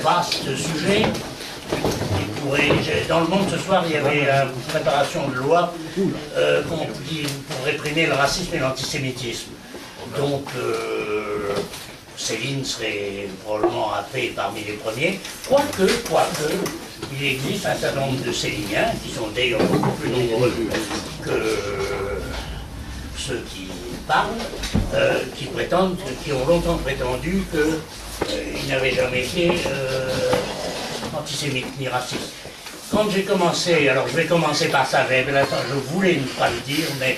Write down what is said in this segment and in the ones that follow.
vaste sujet. Dans le Monde ce soir, il y avait une préparation de loi pour réprimer le racisme et l'antisémitisme. Donc, Céline serait probablement appelée parmi les premiers, quoique, il existe un certain nombre de Céliniens, qui sont d'ailleurs beaucoup plus nombreux que ceux qui parlent, qui ont longtemps prétendu qu'ils n'avaient jamais été antisémites ni racistes. Quand j'ai commencé, alors je vais commencer par ça, je voulais ne pas le dire, mais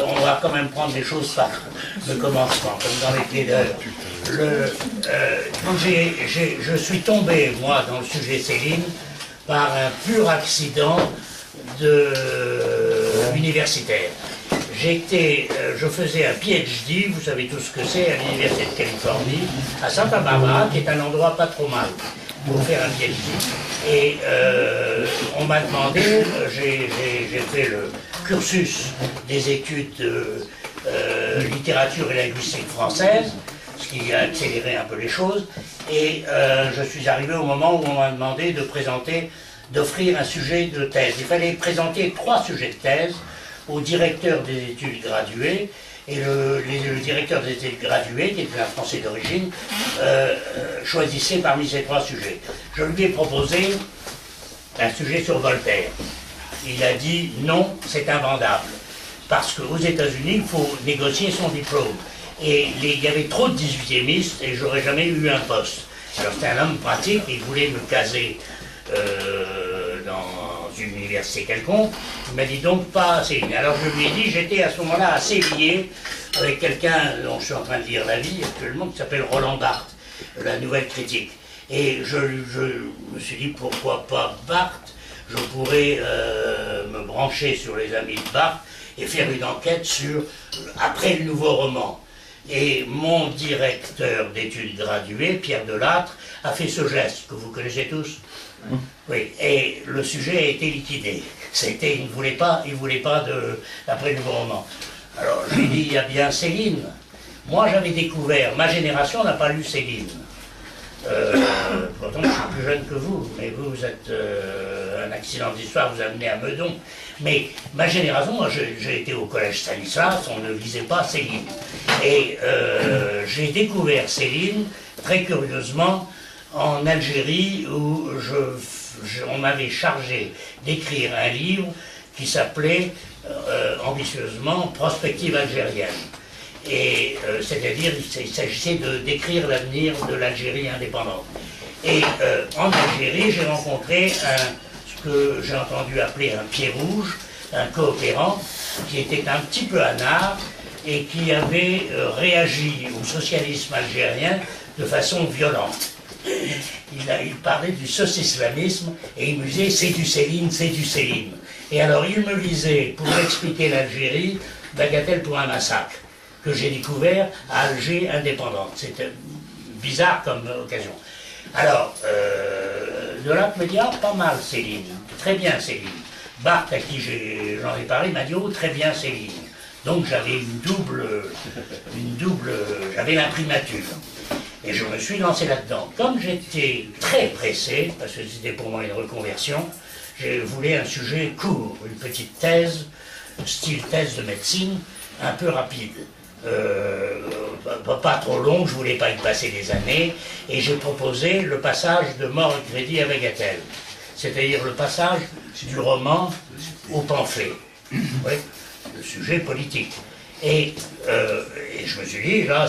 on va quand même prendre les choses par le commencement, comme dans les plaideurs. Quand je suis tombé, moi, dans le sujet Céline, par un pur accident universitaire. Je faisais un PhD, vous savez tous ce que c'est, à l'Université de Californie, à Santa Barbara, qui est un endroit pas trop mal pour faire un PhD. Et on m'a demandé, j'ai fait le cursus des études de littérature et linguistique française, ce qui a accéléré un peu les choses, et je suis arrivé au moment où on m'a demandé d'offrir un sujet de thèse. Il fallait présenter 3 sujets de thèse au directeur des études graduées, et le directeur des études graduées, qui était un Français d'origine, choisissait parmi ces 3 sujets. Je lui ai proposé un sujet sur Voltaire. Il a dit non, c'est invendable, parce qu'aux États-Unis, il faut négocier son diplôme. Et il y avait trop de 18e et j'aurais jamais eu un poste. Alors c'était un homme pratique, il voulait me caser dans une université quelconque. Il m'a dit donc pas assez. Alors je lui ai dit, j'étais à ce moment-là assez lié avec quelqu'un dont je suis en train de lire la vie actuellement, qui s'appelle Roland Barthes, la Nouvelle Critique. Et je me suis dit, pourquoi pas Barthes? Je pourrais me brancher sur les amis de Barthes et faire une enquête après le nouveau roman. Et mon directeur d'études graduées, Pierre Delattre, a fait ce geste que vous connaissez tous. Oui, et le sujet a été liquidé. Il ne voulait pas d'après le nouveau roman. Alors j'ai dit, il y a bien Céline. Moi j'avais découvert, ma génération n'a pas lu Céline. Pourtant je suis plus jeune que vous, mais vous êtes un accident d'histoire, vous amenez à Meudon. Mais ma génération, moi j'ai été au collège Stanislas, on ne lisait pas Céline. Et j'ai découvert Céline, très curieusement, en Algérie, où on m'avait chargé d'écrire un livre qui s'appelait ambitieusement Prospective algérienne. Et c'est-à-dire, il s'agissait de décrire l'avenir de l'Algérie indépendante. Et en Algérie, j'ai rencontré ce que j'ai entendu appeler un pied rouge, un coopérant, qui était un petit peu anard et qui avait réagi au socialisme algérien de façon violente. Il parlait du saucislamisme et il me disait c'est du Céline, c'est du Céline. Et alors il me lisait, pour expliquer l'Algérie, Bagatelle pour un massacre, que j'ai découvert à Alger indépendante. C'était bizarre comme occasion. Alors, Delattre me dit, ah, pas mal Céline, très bien Céline. Barthes, à qui j'en ai parlé, m'a dit, oh, très bien Céline. Donc j'avais j'avais l'imprimature. Et je me suis lancé là-dedans. Comme j'étais très pressé, parce que c'était pour moi une reconversion, je voulais un sujet court, une petite thèse, style thèse de médecine, un peu rapide. Pas trop long, je voulais pas y passer des années, et j'ai proposé le passage de Mort et Crédit à Bagatelle, c'est-à-dire le passage du roman au pamphlet, oui, le sujet politique. Et je me suis dit, là,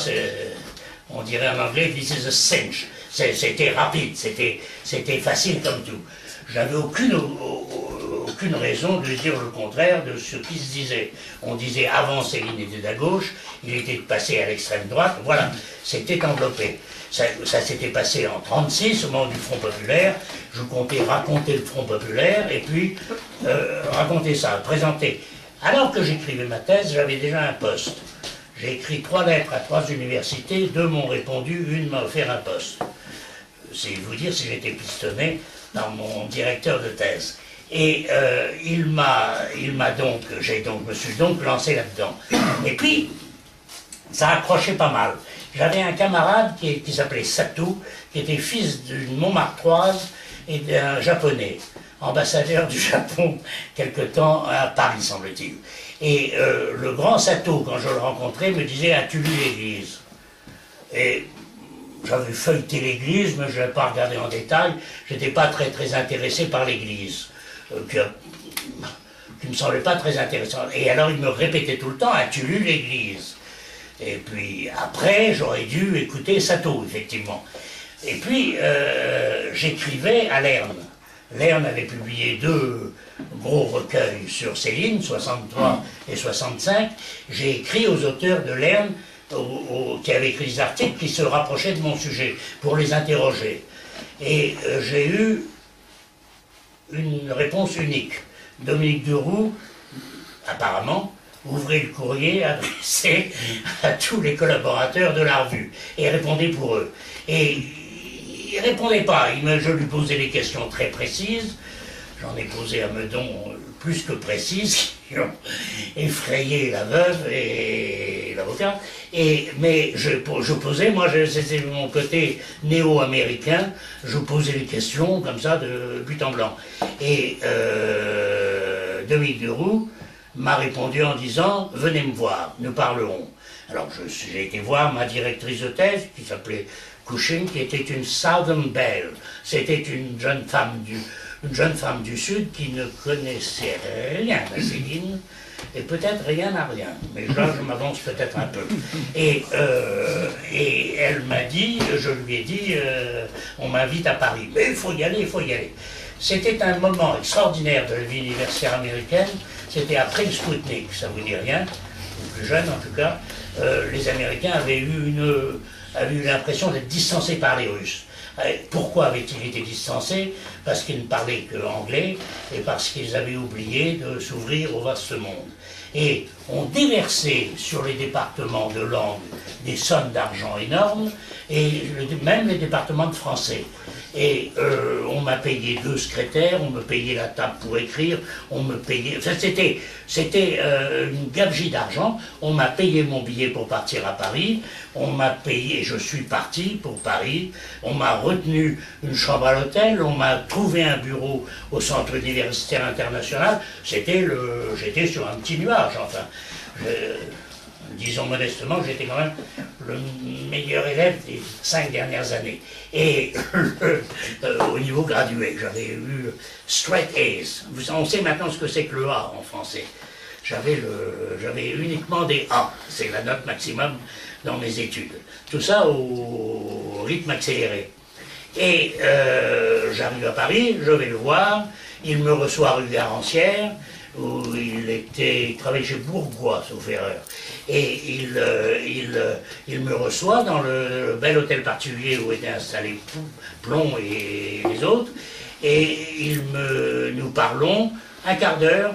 on dirait en anglais, this is a cinch. C'était rapide, c'était facile comme tout. Je n'avais aucune raison de dire le contraire de ce qui se disait. On disait avant Céline était à gauche, il était passé à l'extrême droite, voilà, c'était enveloppé. Ça s'était passé en 1936, au moment du Front Populaire. Je comptais raconter le Front Populaire et puis raconter ça, présenter. Alors que j'écrivais ma thèse, j'avais déjà un poste. J'ai écrit 3 lettres à 3 universités, 2 m'ont répondu, une m'a offert un poste. C'est vous dire si j'étais pistonné dans mon directeur de thèse. Et je me suis donc lancé là-dedans. Et puis, ça accrochait pas mal. J'avais un camarade qui s'appelait Sato, qui était fils d'une Montmartroise et d'un Japonais, ambassadeur du Japon quelque temps à Paris, semble-t-il. Et le grand Sato, quand je le rencontrais, me disait « As-tu lu l'Église ?» Et j'avais feuilleté l'Église, mais je n'avais pas regardé en détail. Je n'étais pas très intéressé par l'Église, qui ne me semblait pas très intéressant. Et alors il me répétait tout le temps « As-tu lu l'Église ?» Et puis après, j'aurais dû écouter Sato, effectivement. Et puis, j'écrivais à Lerne. Lerne avait publié 2 gros recueils sur Céline, 63 et 65. J'ai écrit aux auteurs de Lerne, qui avaient écrit des articles qui se rapprochaient de mon sujet, pour les interroger. Et j'ai eu une réponse unique. Dominique Duroux, apparemment, ouvrait le courrier adressé à tous les collaborateurs de la revue et répondait pour eux. Et il ne répondait pas. Je lui posais des questions très précises. J'en ai posé à Meudon plus que précises, qui ont effrayé la veuve et l'avocat. Mais je posais, moi c'était mon côté néo-américain, je posais des questions comme ça de but en blanc. Et Dominique Duroux m'a répondu en disant « Venez me voir, nous parlerons ». Alors j'ai été voir ma directrice de thèse, qui s'appelait Cushing, qui était une Southern Belle. C'était une jeune femme du Sud qui ne connaissait rien à Céline, et peut-être rien à rien. Mais là, je m'avance peut-être un peu. Et elle m'a dit, je lui ai dit, on m'invite à Paris. Mais il faut y aller, il faut y aller. C'était un moment extraordinaire de la vie universitaire américaine. C'était après le Spoutnik, ça vous dit rien, ou plus jeune en tout cas. Les Américains avaient eu l'impression d'être distancés par les Russes. Pourquoi avaient-ils été distancés? Parce qu'ils ne parlaient que anglais et parce qu'ils avaient oublié de s'ouvrir au vaste monde. Et on déversait sur les départements de langue des sommes d'argent énormes, et même les départements de français. Et on m'a payé 2 secrétaires, on me payait la table pour écrire, on me payait... Enfin, c'était une gabegie d'argent. On m'a payé mon billet pour partir à Paris, on m'a payé, je suis parti pour Paris, on m'a retenu une chambre à l'hôtel, on m'a trouvé un bureau au Centre universitaire international. J'étais sur un petit nuage, enfin. Disons modestement que j'étais quand même le meilleur élève des 5 dernières années. Et au niveau gradué, j'avais eu straight A's. On sait maintenant ce que c'est que le A en français. J'avais uniquement des A. C'est la note maximum dans mes études. Tout ça au rythme accéléré. Et j'arrive à Paris, je vais le voir, il me reçoit rue Garancière, où il travaillait chez Bourgois, sauf erreur. Et il me reçoit dans le bel hôtel particulier où étaient installés Plomb et les autres, et nous parlons un quart d'heure.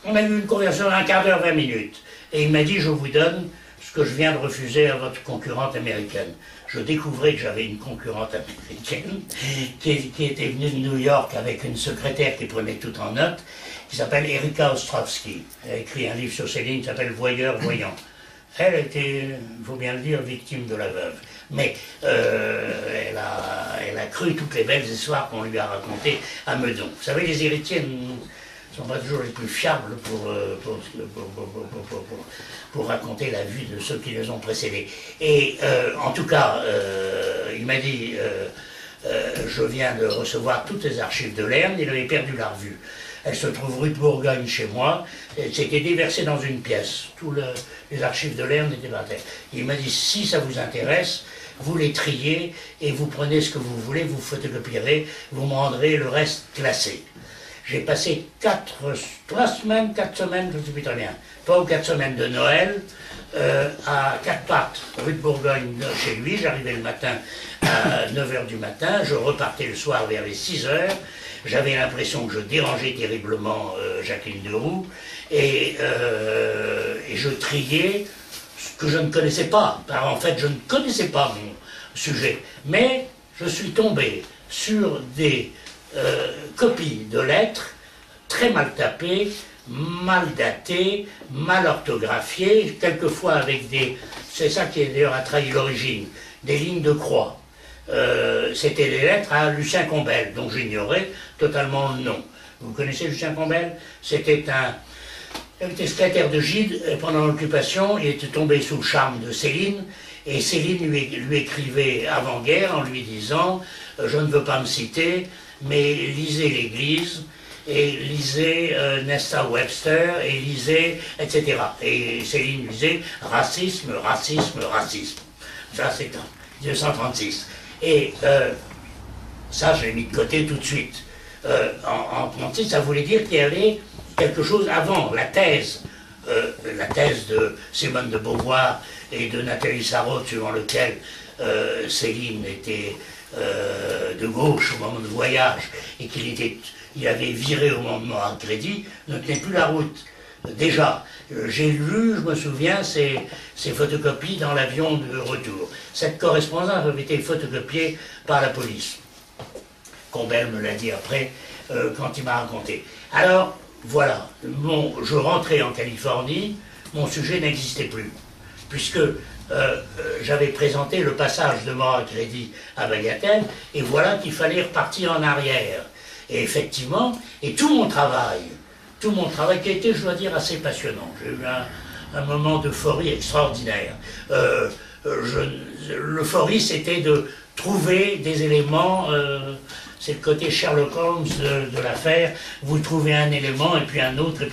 On a eu une conversation un quart d'heure, 20 minutes. Et il m'a dit, je vous donne ce que je viens de refuser à votre concurrente américaine. Je découvrais que j'avais une concurrente américaine qui était venue de New York avec une secrétaire qui prenait tout en note, qui s'appelle Erika Ostrovsky. Elle a écrit un livre sur Céline qui s'appelle Voyeur, voyant. Elle était, il faut bien le dire, victime de la veuve. Mais elle a cru toutes les belles histoires qu'on lui a racontées à Meudon. Vous savez, les héritiers ne sont pas toujours les plus fiables pour raconter la vie de ceux qui les ont précédés. Et en tout cas, il m'a dit, je viens de recevoir toutes les archives de Lerne, il avait perdu la revue. Elle se trouve rue de Bourgogne chez moi, c'était déversé dans une pièce. Tous les archives de Lerne étaient par terre. Il m'a dit, si ça vous intéresse, vous les triez et vous prenez ce que vous voulez, vous photocopierez, vous me rendrez le reste classé. J'ai passé 4 semaines, je ne sais plus très bien, 3 ou 4 semaines de Noël à 4 pattes, rue de Bourgogne, chez lui. J'arrivais le matin à 9h du matin, je repartais le soir vers les 6h. J'avais l'impression que je dérangeais terriblement Jacqueline Duroux, et je triais ce que je ne connaissais pas. En fait, je ne connaissais pas mon sujet, mais je suis tombé sur des copies de lettres très mal tapées mal daté, mal orthographié, quelquefois avec des... C'est ça qui d'ailleurs a trahi l'origine, des lignes de croix. C'était des lettres à Lucien Combel, dont j'ignorais totalement le nom. Vous connaissez Lucien Combel? C'était il était secrétaire de Gide pendant l'occupation, il était tombé sous le charme de Céline, et Céline lui écrivait avant-guerre en lui disant « Je ne veux pas me citer, mais lisez l'Église, et lisez Nesta Webster, et lisez, etc. » Et Céline lui disait « Racisme, racisme, racisme ». Ça, c'est en 1936. Et ça, je l'ai mis de côté tout de suite. En 1936, ça voulait dire qu'il y avait quelque chose avant, la thèse de Simone de Beauvoir et de Nathalie Sarraute, suivant lequel Céline était de gauche au moment de voyage et il avait viré au moment de mort à crédit, ne tenait plus la route. Déjà, j'ai lu, je me souviens, ces photocopies dans l'avion de retour. Cette correspondance avait été photocopiée par la police. Combel me l'a dit après, quand il m'a raconté. Alors, voilà, je rentrais en Californie, mon sujet n'existait plus, puisque j'avais présenté le passage de mort à crédit à Bagatelle, et voilà qu'il fallait repartir en arrière. Et effectivement, et tout mon travail qui a été, je dois dire, assez passionnant. J'ai eu un moment d'euphorie extraordinaire. L'euphorie, c'était de trouver des éléments, c'est le côté Sherlock Holmes de l'affaire, vous trouvez un élément, et puis un autre,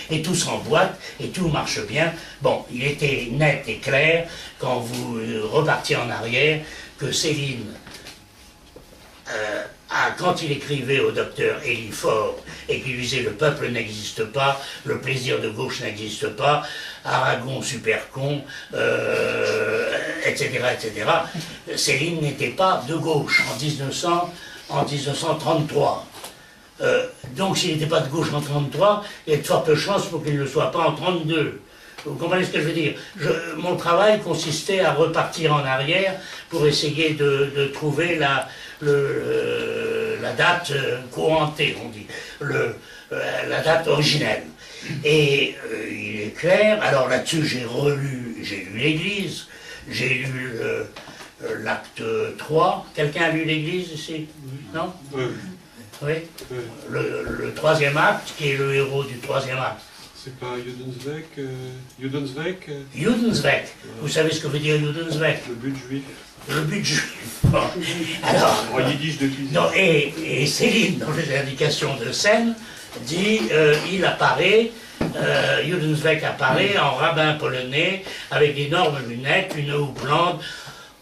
et tout s'emboîte, et tout marche bien. Bon, il était net et clair, quand vous repartiez en arrière, que Céline, quand il écrivait au docteur Élie Faure et qu'il lui disait « Le peuple n'existe pas, le plaisir de gauche n'existe pas, Aragon super con, etc., etc. » Céline n'était pas de gauche en 1933. Donc s'il n'était pas de gauche en 1933, il y a de fortes chances pour qu'il ne le soit pas en 1932. Vous comprenez ce que je veux dire? Mon travail consistait à repartir en arrière pour essayer de trouver la date courantée, on dit, la date originelle. Et il est clair, alors là-dessus j'ai lu l'Église, j'ai lu l'acte 3. Quelqu'un a lu l'Église ici? Non? Oui. Oui? Le troisième acte, qui est le héros du troisième acte. C'est pas Judensweg Judensweg. Vous savez ce que veut dire Judensweg? Le but juif. Le but juif. Bon. Alors, En yiddish de cuisine. Non, et Céline, dans les indications de scène, dit il apparaît, Judensweg apparaît en rabbin polonais, avec d'énormes lunettes, une houppe blonde.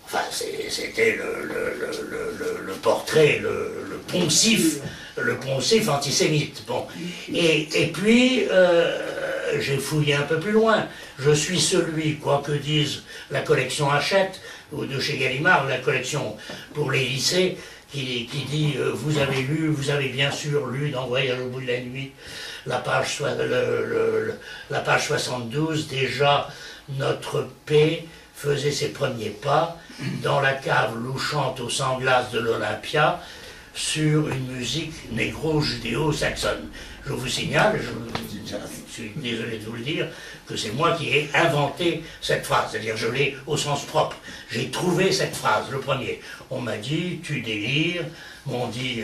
Enfin, c'était le portrait, le poncif antisémite. Bon. Et puis, j'ai fouillé un peu plus loin. Je suis celui, quoi que dise la collection Hachette, ou de chez Gallimard, la collection pour les lycées, qui dit vous avez bien sûr lu dans Voyage au bout de la nuit, la page 72, déjà notre paix faisait ses premiers pas dans la cave louchante aux sanglaces de l'Olympia sur une musique négro-judéo-saxonne. Je vous signale, je suis désolé de vous le dire, que c'est moi qui ai inventé cette phrase, c'est-à-dire je l'ai au sens propre. J'ai trouvé cette phrase, le premier. On m'a dit, tu délires, m'ont dit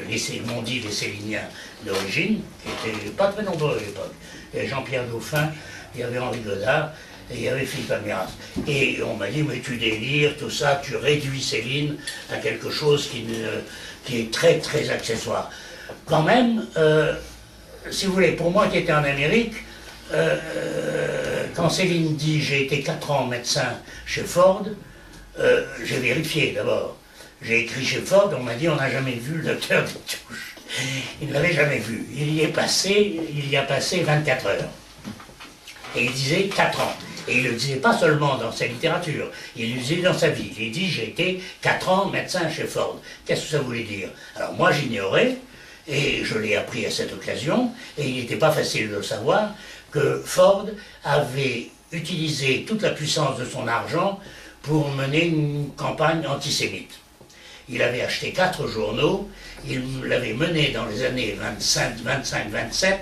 les Céliniens d'origine, qui n'étaient pas très nombreux à l'époque. Il y avait Jean-Pierre Dauphin, il y avait Henri Godard, et il y avait Philippe Amiras. Et on m'a dit, mais tu délires, tout ça, tu réduis Céline à quelque chose qui est très, très accessoire. Quand même, si vous voulez, pour moi qui étais en Amérique, quand Céline dit j'ai été 4 ans médecin chez Ford, j'ai vérifié d'abord. J'ai écrit chez Ford, on m'a dit on n'a jamais vu le docteur Détouche. Il ne l'avait jamais vu. Il y a passé 24 heures. Et il disait 4 ans. Et il ne le disait pas seulement dans sa littérature, il le disait dans sa vie. Il dit j'ai été 4 ans médecin chez Ford. Qu'est-ce que ça voulait dire? Alors moi j'ignorais, et je l'ai appris à cette occasion, et il n'était pas facile de le savoir, que Ford avait utilisé toute la puissance de son argent pour mener une campagne antisémite. il avait acheté 4 journaux, il avait mené dans les années 25-27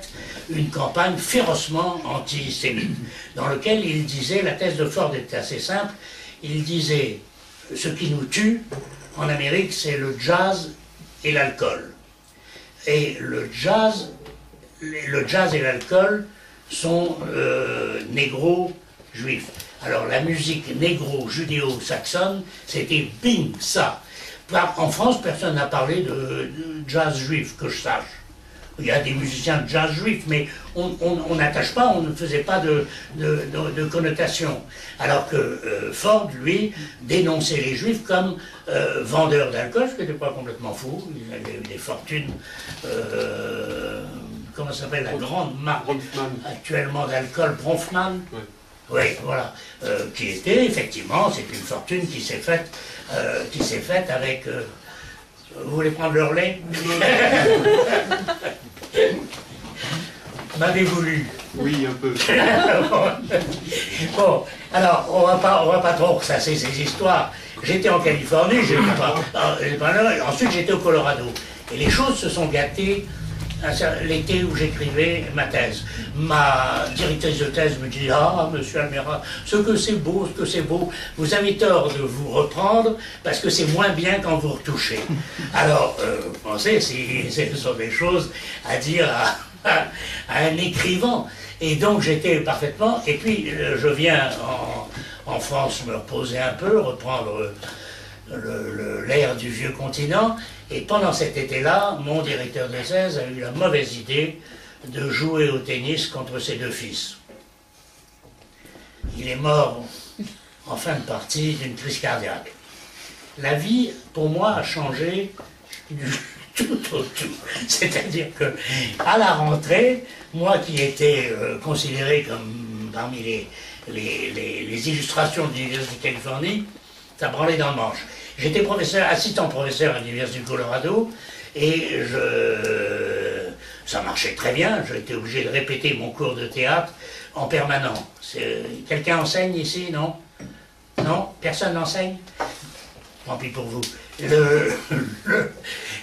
une campagne férocement antisémite, dans laquelle il disait, la thèse de Ford était assez simple, il disait, ce qui nous tue en Amérique, c'est le jazz et l'alcool. Et le jazz et l'alcool sont négro-juifs. Alors la musique négro-judéo-saxonne, c'était bing, ça. En France, personne n'a parlé de jazz juif, que je sache. Il y a des musiciens de jazz juif, mais on n'attache pas, on ne faisait pas de connotation. Alors que Ford, lui, dénonçait les juifs comme vendeurs d'alcool, ce qui n'était pas complètement fou. Il avait eu des fortunes, comment s'appelle la grande marque actuellement d'alcool, Bronfman. Ouais. Oui, voilà, qui était effectivement, c'est une fortune qui s'est faite avec... vous voulez prendre leur lait? M'avez-vous lu? Oui, un peu. Bon, alors, on va pas trop ressasser ces histoires. J'étais en Californie, ensuite j'étais au Colorado. Et les choses se sont gâtées l'été où j'écrivais ma thèse. Ma directrice de thèse me dit « Ah, monsieur Almera, ce que c'est beau, vous avez tort de vous reprendre parce que c'est moins bien quand vous retouchez. » Alors, vous pensez, ce sont des choses à dire à un écrivain. Et donc j'étais parfaitement... Et puis, je viens en France me reposer un peu, reprendre l'air du vieux continent. Et pendant cet été-là, mon directeur de thèse a eu la mauvaise idée de jouer au tennis contre ses 2 fils. Il est mort en fin de partie d'une crise cardiaque. La vie, pour moi, a changé du tout au tout. C'est-à-dire que, à la rentrée, moi qui étais considéré comme parmi les illustrations de l'Université de Californie, ça branlait dans le manche. J'étais assistant professeur à l'Université du Colorado, et ça marchait très bien. J'étais obligé de répéter mon cours de théâtre en permanent. Quelqu'un enseigne ici, non? Non? Personne n'enseigne? Tant pis pour vous.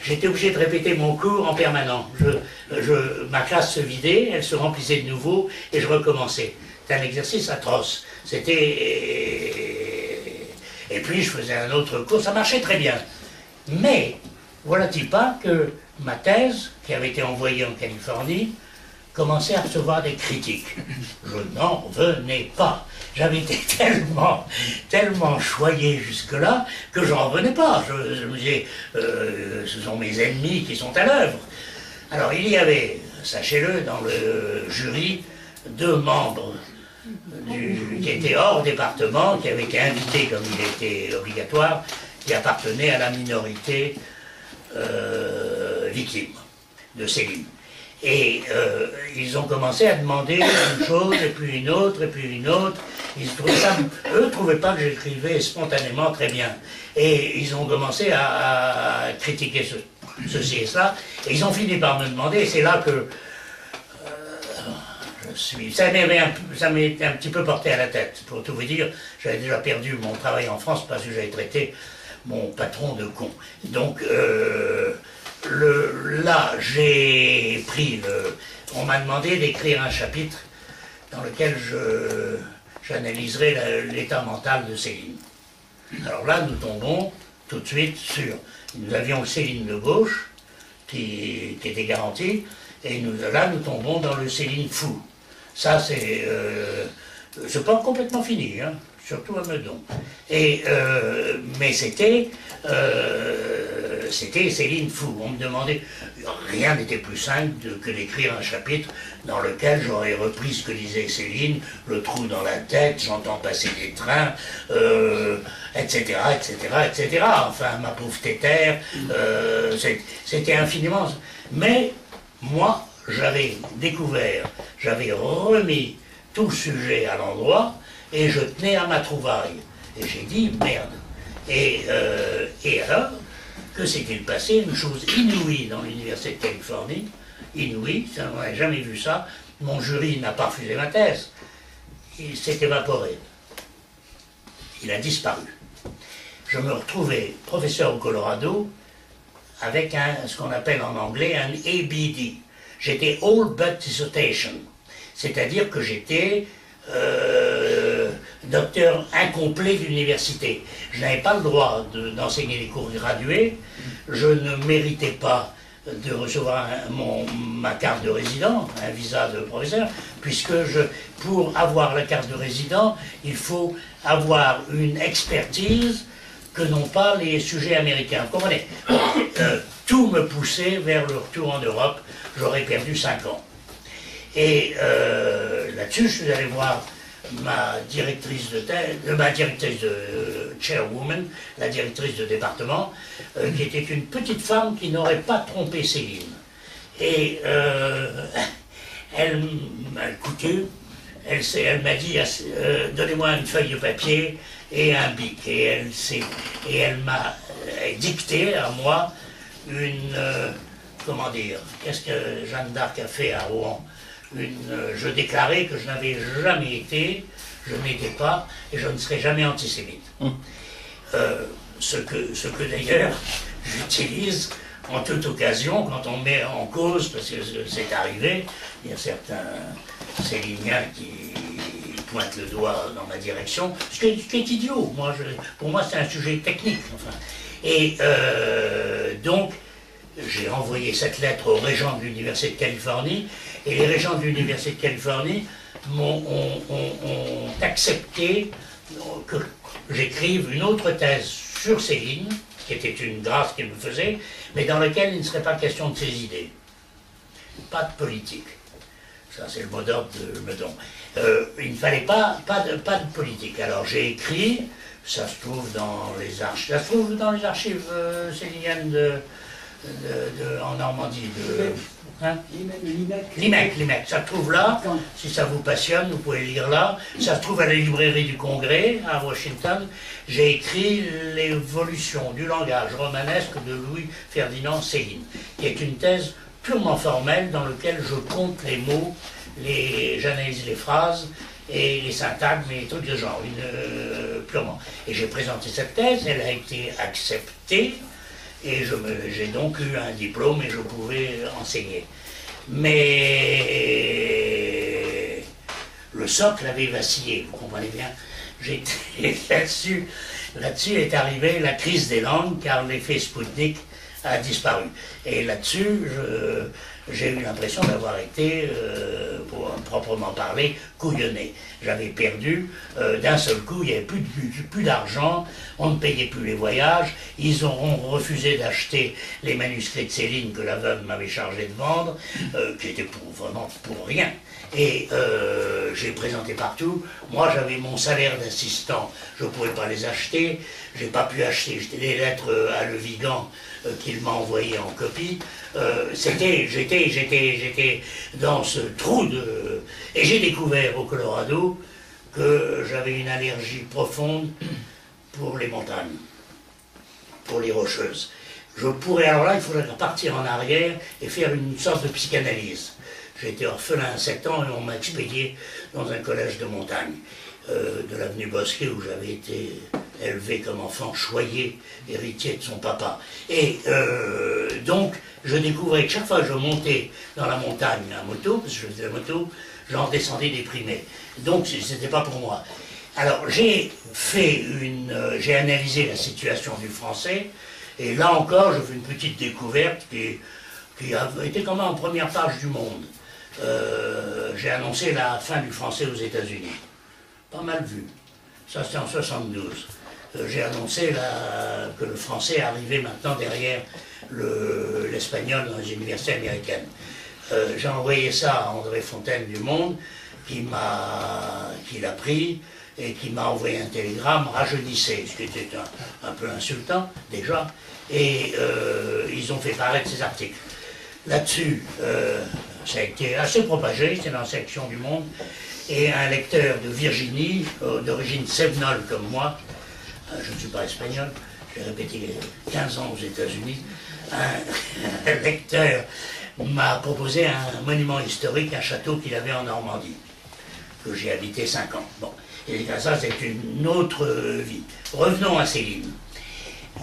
J'étais obligé de répéter mon cours en permanent. Ma classe se vidait, elle se remplissait de nouveau, et je recommençais. C'était un exercice atroce. Et puis je faisais un autre cours, ça marchait très bien. Mais, voilà-t-il pas que ma thèse, qui avait été envoyée en Californie, commençait à recevoir des critiques. Je n'en revenais pas. J'avais été tellement choyé jusque-là que je n'en revenais pas. Je me disais, ce sont mes ennemis qui sont à l'œuvre. Alors il y avait, sachez-le, dans le jury, 2 membres qui étaient hors département, qui avaient été invités comme il était obligatoire, qui appartenaient à la minorité victime de Céline. Et ils ont commencé à demander une chose, et puis une autre, et puis une autre. Eux ne trouvaient pas que j'écrivais spontanément très bien. Et ils ont commencé à critiquer ceci et cela. Et ils ont fini par me demander, et c'est là que ça m'est un petit peu porté à la tête. Pour tout vous dire, j'avais déjà perdu mon travail en France parce que j'avais traité mon patron de con. Donc, là, j'ai pris on m'a demandé d'écrire un chapitre dans lequel j'analyserai l'état mental de Céline. Alors là, nous tombons tout de suite sur... Nous avions Céline de gauche, qui était garantie, et là, nous tombons dans le Céline fou. Ça, c'est pas complètement fini, hein, surtout à Meudon. Mais c'était Céline fou. On me demandait, rien n'était plus simple que d'écrire un chapitre dans lequel j'aurais repris ce que disait Céline, le trou dans la tête, j'entends passer des trains, etc., etc., etc. Enfin, ma pauvre tétère, c'était infiniment... Mais, moi, j'avais découvert, j'avais remis tout le sujet à l'endroit, et je tenais à ma trouvaille. Et j'ai dit, merde. Et alors, que s'est-il passé? Une chose inouïe dans l'Université de Californie, inouïe, on n'avait jamais vu ça. Mon jury n'a pas refusé ma thèse. Il s'est évaporé. Il a disparu. je me retrouvais professeur au Colorado avec ce qu'on appelle en anglais un ABD. J'étais All But Dissertation, c'est-à-dire que j'étais docteur incomplet d'université. Je n'avais pas le droit d'enseigner les cours gradués, je ne méritais pas de recevoir ma carte de résident, un visa de professeur, puisque pour avoir la carte de résident, il faut avoir une expertise que n'ont pas les sujets américains. Vous comprenez? Tout me poussait vers le retour en Europe. J'aurais perdu 5 ans. Et là-dessus, je suis allé voir ma directrice de chairwoman, la directrice de département, qui était une petite femme qui n'aurait pas trompé Céline. Et elle m'a écouté, elle m'a dit donnez-moi une feuille de papier et un bic. Et elle m'a dicté à moi comment dire, qu'est-ce que Jeanne d'Arc a fait à Rouen? Je déclarais que je n'avais jamais été, je n'étais pas, et je ne serai jamais antisémite. Ce que d'ailleurs j'utilise en toute occasion quand on met en cause, parce que c'est arrivé, il y a certains céliniens qui pointent le doigt dans ma direction, ce qui est idiot. Pour moi c'est un sujet technique. Enfin. Et donc j'ai envoyé cette lettre aux régents de l'Université de Californie, et les régents de l'Université de Californie ont accepté que j'écrive une autre thèse sur Céline, qui était une grâce qu'ils me faisaient, mais dans laquelle il ne serait pas question de ses idées. Pas de politique. Ça, c'est le mot d'ordre de Meudon. Il ne fallait pas de politique. Alors j'ai écrit, ça se trouve dans les archives, céliniennes en Normandie, l'IMEC, ça se trouve là, si ça vous passionne, vous pouvez lire là, ça se trouve à la librairie du Congrès, à Washington. J'ai écrit l'évolution du langage romanesque de Louis-Ferdinand Céline, qui est une thèse purement formelle dans laquelle je compte les mots, j'analyse les phrases, et les syntagmes et les trucs de genre, purement. Et j'ai présenté cette thèse, elle a été acceptée, et j'ai donc eu un diplôme et je pouvais enseigner. Mais le socle avait vacillé, vous comprenez bien. Là-dessus est arrivée la crise des langues, car l'effet Spoutnik a disparu. Et là-dessus, j'ai eu l'impression d'avoir été, pour proprement parler, couillonné. J'avais perdu, d'un seul coup, il n'y avait plus d'argent, on ne payait plus les voyages, ils auront refusé d'acheter les manuscrits de Céline que la veuve m'avait chargé de vendre, qui étaient vraiment pour rien. Et j'ai présenté partout. Moi, j'avais mon salaire d'assistant, je ne pouvais pas les acheter, j'ai pas pu acheter les lettres à Le Vigan qu'il m'a envoyé en copie. J'étais dans ce trou de... Et j'ai découvert au Colorado que j'avais une allergie profonde pour les montagnes, pour les rocheuses. Alors là, il faudrait partir en arrière et faire une sorte de psychanalyse. J'ai été orphelin à 7 ans et on m'a expédié dans un collège de montagne de l'avenue Bosquet où j'avais été élevé comme enfant choyé, héritier de son papa. Et donc, je découvrais que chaque fois que je montais dans la montagne à moto, parce que je faisais la moto, j'en descendais déprimé. Donc, c'était pas pour moi. Alors, j'ai analysé la situation du français, et là encore, je fais une petite découverte qui a été quand même en première page du Monde. J'ai annoncé la fin du français aux États-Unis. Pas mal vu. Ça, c'était en 72. J'ai annoncé que le français arrivait maintenant derrière l'espagnol dans les universités américaines. J'ai envoyé ça à André Fontaine du Monde, qui l'a pris et qui m'a envoyé un télégramme rajeunissé, ce qui était un peu insultant déjà, et ils ont fait paraître ces articles. Là-dessus, ça a été assez propagé, c'est dans la section du Monde, et un lecteur de Virginie, d'origine sévenole comme moi, je ne suis pas espagnol, j'ai répété 15 ans aux États-Unis, un lecteur m'a proposé un monument historique, un château qu'il avait en Normandie, que j'ai habité 5 ans. Bon. Et ça, c'est une autre vie. Revenons à Céline.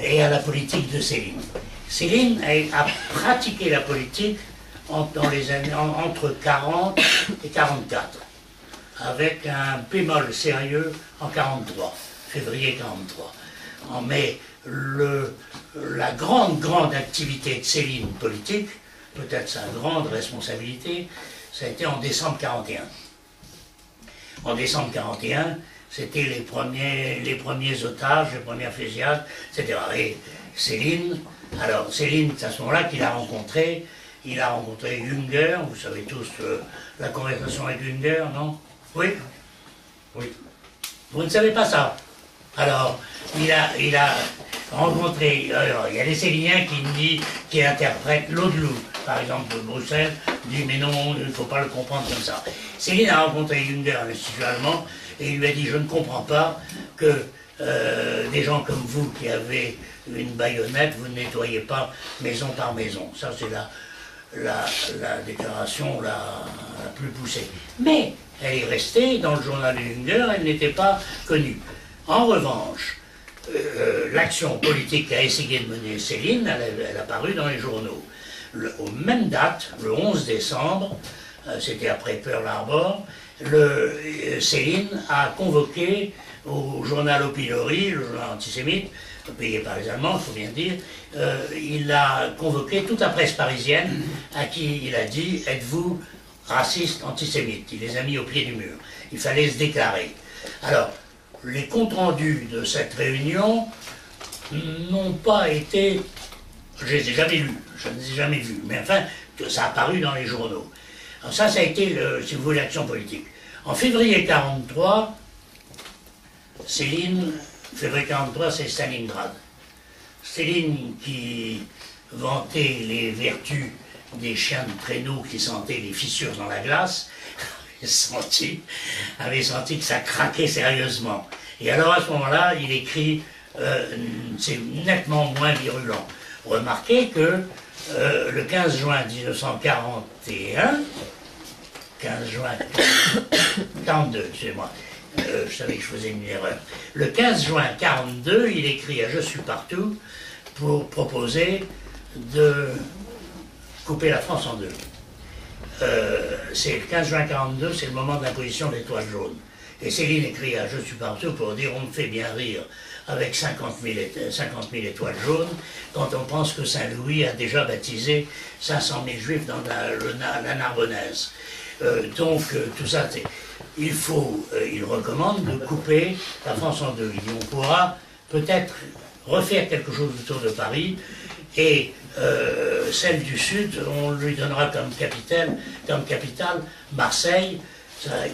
et à la politique de Céline. Céline a pratiqué la politique dans les années, entre 40 et 44, avec un bémol sérieux en 43, février 43. Mais la grande activité de Céline politique, peut-être sa grande responsabilité, ça a été en décembre 41. En décembre 41, c'était les premiers otages, les premières fusillades, etc. Et Céline, alors Céline, c'est à ce moment-là qu'il a rencontré, Junger, vous savez tous la conversation avec Junger, non? Oui? Oui. Vous ne savez pas ça? Alors, il a rencontré, alors, il y a des Céliniens qui interprètent Laudelou, par exemple de Bruxelles, dit mais non, il ne faut pas le comprendre comme ça. Céline a rencontré Junger à l'Institut allemand et il lui a dit je ne comprends pas que des gens comme vous qui avez une baïonnette, vous ne nettoyez pas maison par maison. Ça c'est la déclaration la plus poussée. Mais elle est restée dans le journal de Junger, elle n'était pas connue. En revanche, l'action politique qu'a essayé de mener Céline, elle a paru dans les journaux. Aux mêmes dates, le 11 décembre, c'était après Pearl Harbor, Céline a convoqué au journal Au Pilori, le journal antisémite, payé par les Allemands, il faut bien dire, il a convoqué toute la presse parisienne à qui il a dit « Êtes-vous raciste, antisémite ?» Il les a mis au pied du mur. Il fallait se déclarer. Alors, les comptes rendus de cette réunion n'ont pas été... Je ne les ai jamais lus, je ne les ai jamais vus, mais enfin, ça a apparu dans les journaux. Alors ça a été, si vous voulez, l'action politique. En février 43, Céline, février 43, c'est Stalingrad. Céline qui vantait les vertus des chiens de traîneau qui sentaient les fissures dans la glace, avait senti que ça craquait sérieusement. Et alors à ce moment-là, il écrit, c'est nettement moins virulent. Remarquez que le 15 juin 1941, 15 juin 42, excusez-moi, je savais que je faisais une erreur. Le 15 juin 42, il écrit à Je suis partout pour proposer de couper la France en deux. C'est le 15 juin 42, c'est le moment de l'imposition de l'étoile jaune. Et Céline écrit à Je suis partout pour dire on me fait bien rire avec 50 000 étoiles jaunes quand on pense que Saint-Louis a déjà baptisé 500 000 juifs dans la Narbonnaise. Donc tout ça, il recommande de couper la France en deux. Il dit on pourra peut-être refaire quelque chose autour de Paris et celle du Sud, on lui donnera comme capitale Marseille,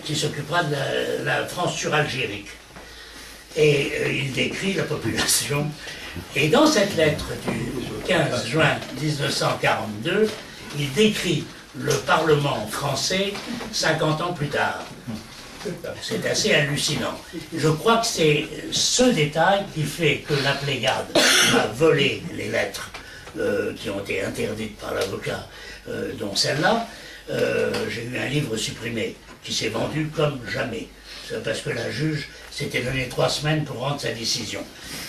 qui s'occupera de la France suralgérique. Et il décrit la population. Et dans cette lettre du 15 juin 1942, il décrit le Parlement français 50 ans plus tard. C'est assez hallucinant. Je crois que c'est ce détail qui fait que la Pléiade a volé les lettres qui ont été interdites par l'avocat, dont celle-là. J'ai eu un livre supprimé qui s'est vendu comme jamais. C'est parce que la juge s'était donné 3 semaines pour rendre sa décision.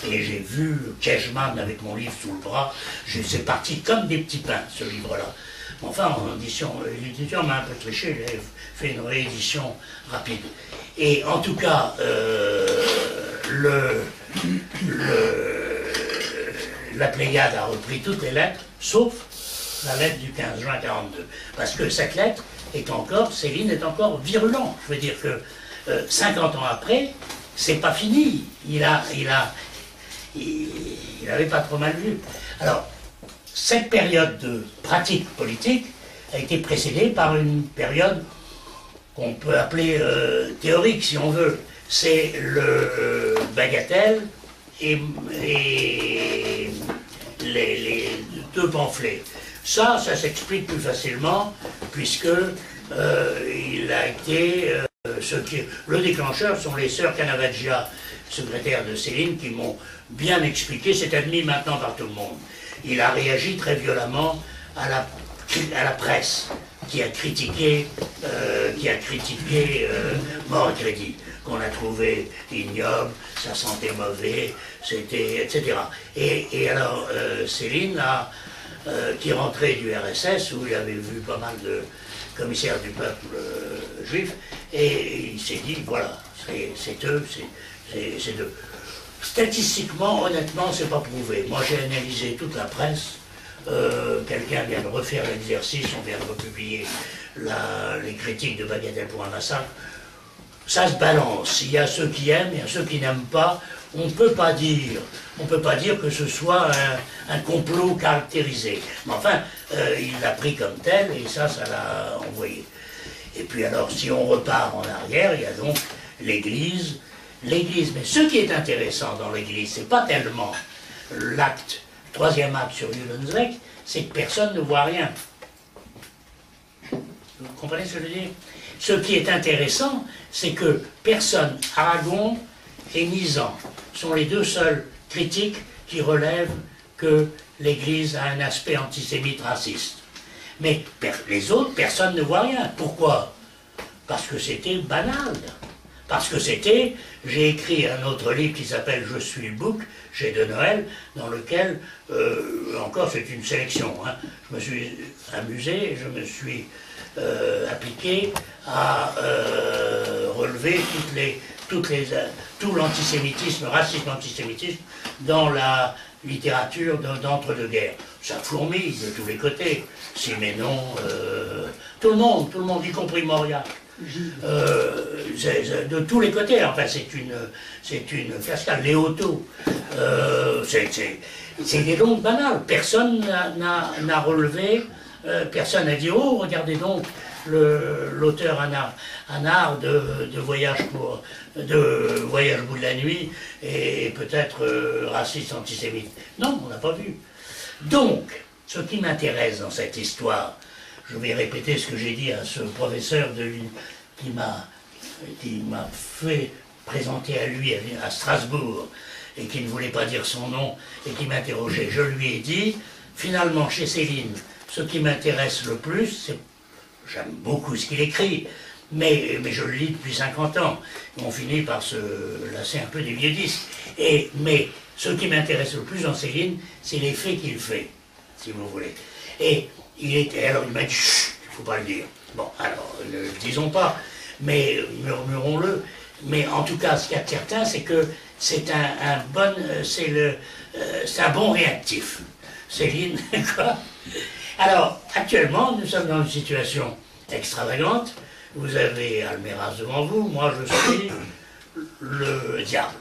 Et j'ai vu Kejman avec mon livre sous le bras, c'est parti comme des petits pains, ce livre-là. Enfin, en édition, l'éditeur m'a un peu triché, il a fait une réédition rapide. Et en tout cas, la Pléiade a repris toutes les lettres, sauf la lettre du 15 juin 42. Parce que cette lettre est encore, Céline est encore virulent. Je veux dire que 50 ans après, c'est pas fini. Il avait pas trop mal vu. Alors, cette période de pratique politique a été précédée par une période qu'on peut appeler théorique, si on veut. C'est le bagatelle et les 2 pamphlets. Ça s'explique plus facilement, puisque il a été... le déclencheur sont les sœurs Canavaggia, secrétaires de Céline, qui m'ont bien expliqué, c'est admis maintenant par tout le monde. Il a réagi très violemment à la presse, qui a critiqué Mort et Crédit, qu'on a trouvé ignoble, ça sentait mauvais, c'était, etc. Et alors, Céline, qui rentrait du RSS, où il avait vu pas mal de commissaires du peuple juif, et il s'est dit, voilà, c'est eux, c'est eux. Statistiquement, honnêtement, c'est pas prouvé. Moi, j'ai analysé toute la presse. Quelqu'un vient de refaire l'exercice, on vient de republier les critiques de Bagatelle pour un massacre. Ça se balance. Il y a ceux qui aiment, il y a ceux qui n'aiment pas. On ne peut pas dire que ce soit un complot caractérisé. Mais enfin, il l'a pris comme tel et ça l'a envoyé. Et puis alors, si on repart en arrière, il y a donc l'Église. L'Église, mais ce qui est intéressant dans l'Église, c'est pas tellement l'acte, le troisième acte sur Judenrecht, c'est que personne ne voit rien. Vous comprenez ce que je veux dire? Ce qui est intéressant, c'est que personne, Aragon et Nizan, sont les deux seuls critiques qui relèvent que l'Église a un aspect antisémite raciste. Mais les autres, personne ne voit rien. Pourquoi? Parce que c'était banal. Parce que j'ai écrit un autre livre qui s'appelle « Je suis le bouc » chez De Noël, dans lequel, encore c'est une sélection, hein, je me suis amusé, je me suis appliqué à relever tout l'antisémitisme, racisme-antisémitisme dans la littérature d'entre-deux-guerres. Ça fourmille de tous les côtés, Siménon, tout le monde, y compris Mauriac. De tous les côtés, enfin c'est une cascade, Léoto, c'est des noms banals, personne n'a relevé, personne n'a dit oh regardez donc l'auteur Anard de Voyage au bout de la nuit et peut-être raciste antisémite. Non, on n'a pas vu. Donc, ce qui m'intéresse dans cette histoire, je vais répéter ce que j'ai dit à ce professeur qui m'a fait présenter à lui à Strasbourg et qui ne voulait pas dire son nom et qui m'interrogeait. Je lui ai dit, finalement, chez Céline, ce qui m'intéresse le plus, c'est, j'aime beaucoup ce qu'il écrit, mais je le lis depuis 50 ans. On finit par se lasser un peu des vieux disques. Mais ce qui m'intéresse le plus dans Céline, c'est les faits qu'il fait, si vous voulez. Et alors il m'a dit, il ne faut pas le dire. Bon, alors, ne le disons pas, mais murmurons-le. Mais en tout cas, ce qu'il y a de certain, c'est que c'est un bon réactif. Céline, quoi. Alors, actuellement, nous sommes dans une situation extravagante. Vous avez Alméras devant vous, moi je suis le diable,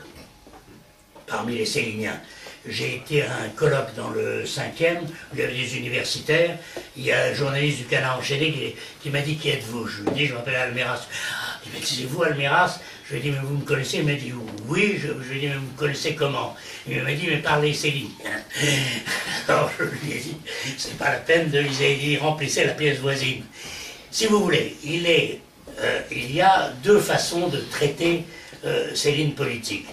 parmi les Céliniens. J'ai été à un colloque dans le 5e, où il y avait des universitaires. Il y a un journaliste du Canard enchaîné qui m'a dit « Qui êtes-vous » Je lui ai dit « Je m'appelle Alméras ». Il m'a dit « C'est vous Alméras ?» Je lui ai dit « Mais vous me connaissez ?» Il m'a dit « Oui ». Je lui ai dit « Mais vous me connaissez comment ?» Il m'a dit « Mais parlez Céline ». Alors je lui ai dit « C'est pas la peine de lui remplissez la pièce voisine ». Si vous voulez, il y a deux façons de traiter Céline politique.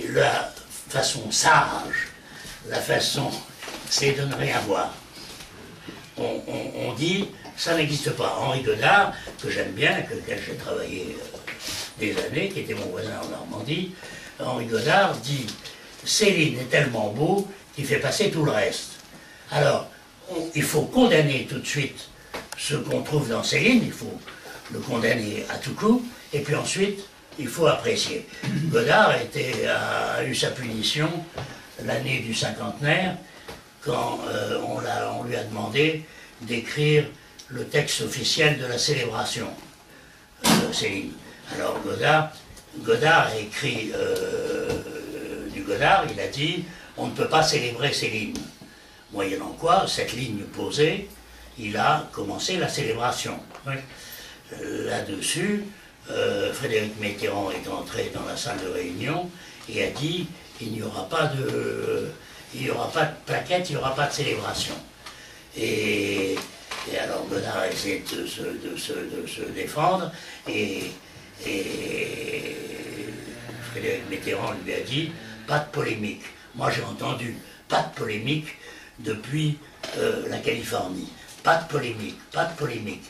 La façon sage, la façon, c'est de ne rien voir. On dit, ça n'existe pas. Henri Godard, que j'aime bien, avec lequel j'ai travaillé des années, qui était mon voisin en Normandie, Henri Godard dit, Céline est tellement beau qu'il fait passer tout le reste. Alors, il faut condamner tout de suite ce qu'on trouve dans Céline, il faut le condamner à tout coup, et puis ensuite, il faut apprécier. Godard a eu sa punition l'année du cinquantenaire, quand on lui a demandé d'écrire le texte officiel de la célébration de Céline. Alors Godard a écrit du Godard, il a dit « On ne peut pas célébrer Céline ». Moyennant quoi, cette ligne posée, il a commencé la célébration. Oui. Là-dessus, Frédéric Mitterrand est entré dans la salle de réunion et a dit il n'y aura pas de plaquette, il n'y aura pas de célébration. Et alors Godard a essayé de se défendre et Frédéric Mitterrand lui a dit pas de polémique. Moi j'ai entendu pas de polémique depuis la Californie. pas de polémique, pas de polémique.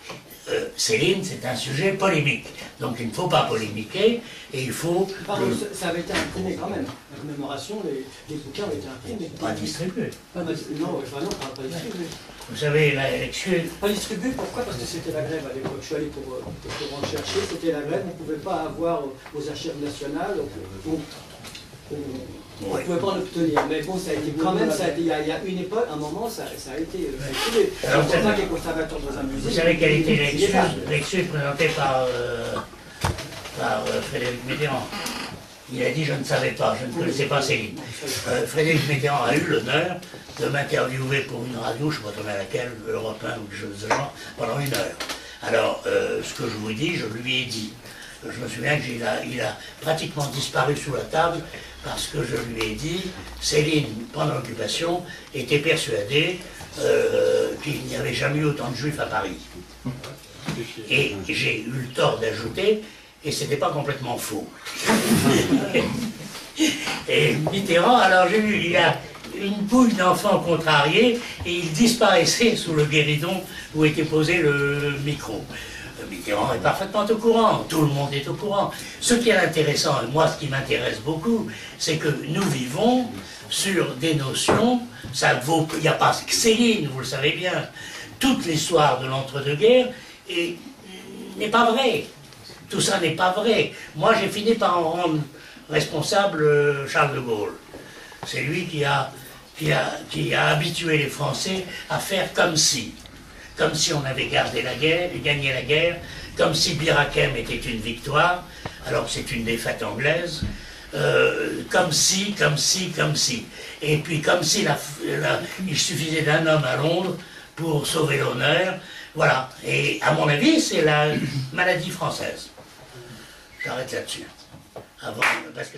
Céline, c'est un sujet polémique. Donc il ne faut pas polémiquer et il faut... Pardon, ça avait été imprimé quand même. La commémoration, les bouquins avaient été imprimés. Pas distribué. Non, pas distribué. Vous savez, l'excuse... Pas distribué, pourquoi? Parce que c'était la grève à l'époque. Je suis allé pour en chercher, c'était la grève, on ne pouvait pas avoir aux archives nationales. On ne pouvait pas en obtenir, mais bon, ça a été quand même, il y a une époque, un moment, ça a été... C'est pour ça qu'il est conservateur dans un musée. Vous savez quelle était l'excuse présentée par Frédéric Mitterrand? Il a dit « je ne savais pas, je ne connaissais pas Céline ». Frédéric Mitterrand a eu l'honneur de m'interviewer pour une radio, je ne sais pas trop à laquelle, Europe 1 ou quelque chose de ce genre, pendant 1 heure. Alors, ce que je vous dis, je lui ai dit. Je me souviens qu'il a pratiquement disparu sous la table parce que je lui ai dit, Céline, pendant l'occupation, était persuadée qu'il n'y avait jamais eu autant de juifs à Paris. Et j'ai eu le tort d'ajouter, et c'était pas complètement faux. Et Mitterrand, alors j'ai vu, il a une bouille d'enfants contrariés, et il disparaissait sous le guéridon où était posé le micro. Mitterrand est parfaitement au courant, tout le monde est au courant. Ce qui est intéressant, et moi ce qui m'intéresse beaucoup, c'est que nous vivons sur des notions, il n'y a pas que Céline, vous le savez bien, toute l'histoire de l'entre-deux-guerres n'est pas vraie. Tout ça n'est pas vrai. Moi j'ai fini par en rendre responsable Charles de Gaulle. C'est lui qui a habitué les Français à faire comme si on avait gagné la guerre, comme si Bir Hakeim était une victoire, alors que c'est une défaite anglaise, comme si. Et puis comme si il suffisait d'un homme à Londres pour sauver l'honneur. Voilà. Et à mon avis, c'est la maladie française. J'arrête là-dessus. Parce que...